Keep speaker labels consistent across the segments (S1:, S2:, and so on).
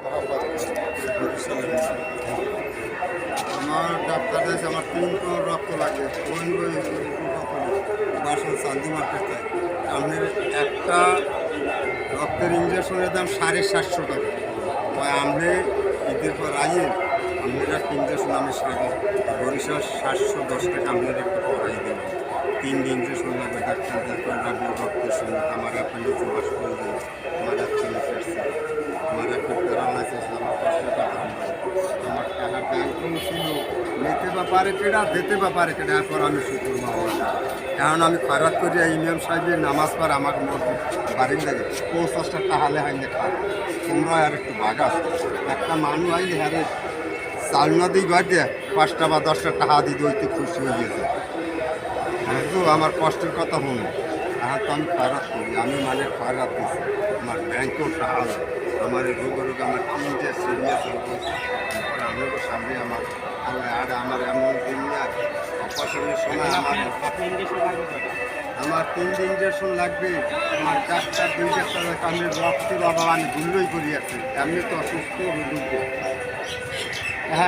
S1: আমার ডাক্তার কাছে আমার 3 কোন রক্ত লাগে ওই বাসন চান্দি মার্কেট থেকে আপনার একটা রক্তের ইঞ্জেকশনের দাম 750 টাকা। ওই আপনি ঈদের পর আইয়ে আপনার একটা ইঞ্জেকশন আমি বরিশাল 710 টাকা আপনার একটু করাই দেবেন। 3 দিন ইঞ্জেকশন লাগবে, ডাক্তার দেখবেন লাগবে রক্তের সঙ্গে আমার অ্যাপেন্ডিক্স মাস করে দেবে, আমার আমার একটা প্যারালাইসিস, আমার আমার টাকা ব্যাংকও ছিল, নিতে ব্যাপারে কেটা দিতে ব্যাপারে কেটা এরপর আমি শুকুর মাওলা। কারণ আমি খয়রাত করি ইমাম সাহেবের নামাজ পড় আমার মসজিদ বাড়ির লাগে 50টা টাহালে হাইলে খায়। তোমরা আর একটু ভাগা একটা মানুষ আইলে হারে চাল না দিই ঘর দিয়ে 5টা বা 10টা টাকা দিতে হইতে খুশি হয়ে গেছে। তো আমার কষ্টের কথা শুনো, এখন তো আমি খয়রাত করি, আমি মানে খয়রাত দিচ্ছি, আমার ব্যাংকেও টাকা আমার রোগ আমার 3টে সিরিয়াস আমি সামনে আমার আর আমার এমন দিন না অপারেশনের সময় আমার 3 ইঞ্জেকশন লাগবে, আমার 4টা 2টা কামে রক্তের অভাব আমি ভুলই করি আছি, এমনি তো অসুস্থ রোগ।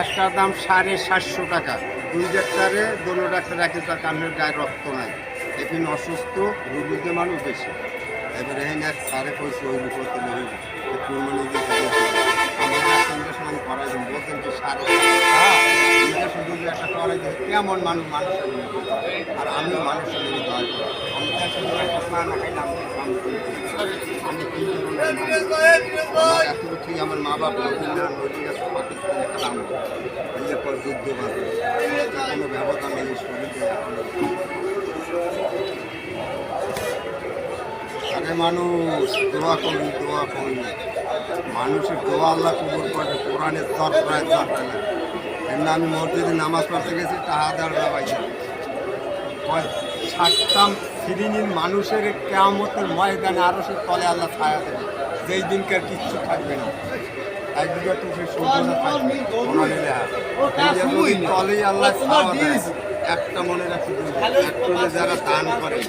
S1: একটার দাম 750 টাকা, 2 ডাক্তারে দোনো ডাক্তার একই তার কামের গায়ে রক্ত নাই, এখানে অসুস্থ রোগীতে মানুষ বেশি। এবারে এখানে এক সারে পয়সা ওই করতে নেই কুরবানি দিয়ে আমার ইঞ্জেকশন আমি করাই দিন বলতেন যে 750 যদি একটা করাই দিই কেমন মানুষ মানুষের আর আমিও মানুষের আমি ঠিক আমার মা বাবা নদী আছে পাকিস্তানে খেলাম এর পর যুদ্ধ বাঁধে কোনো ব্যবধান নেই শরীরে। আরে মানুষ দোয়া করুন, দোয়া করুন, মানুষের দোয়া আল্লাহ কবুল করে, কোরআনের দরকার দরকার না। এমনি আমি মসজিদে নামাজ পড়তে গেছি টাহাদার বাবাই 60টা শ্রেণীর মানুষের কেয়ামতের ময়দানে আরও সে তলে আল্লাহ ছায়া দেবে, যেই দিনকার কিচ্ছু থাকবে না, একদিকে তো সে সূর্যটা থাকবে তলেই আল্লাহ ছায়া দেয়। একটা মনে রাখি একটু যারা দান করে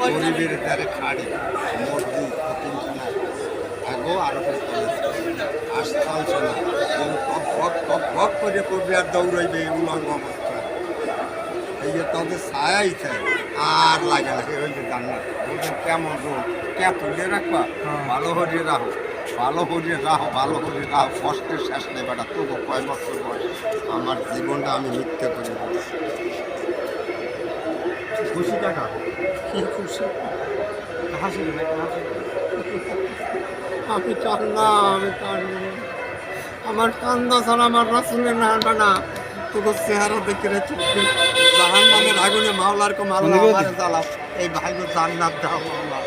S1: গরিবের যারা খাড়ি মসজিদ তিনখানা আগো আরো আসতে না ভক করে করবে আর দৌড়াইবে উলঙ্গ অবস্থা, এই যে তাদের ছায়াই চাই আর লাগে না ওই যে জান্নাত বলছেন কেমন রোগ কে তুলে রাখবা, ভালো হরিয়ে রাখো, ভালো হরিয়ে রাখো, ভালো হরিয়ে রাখো, কষ্টের শেষ নেই বেটা। তবু কয় বছর বয়স আমার জীবনটা আমি মিথ্যে করে বলছি। খুশি টাকা কি খুশি হাসি আমি কান্না, আমি কান্না, আমার কান্দা ছাড়া আমার রাসূলের নামটা না তোর চেহারা দেখে রেখে জাহান্নামের আগুনে মাওলার কো মাওলা আমার জ্বালাও, এই ভাইগো জান্নাত দাও মাওলা।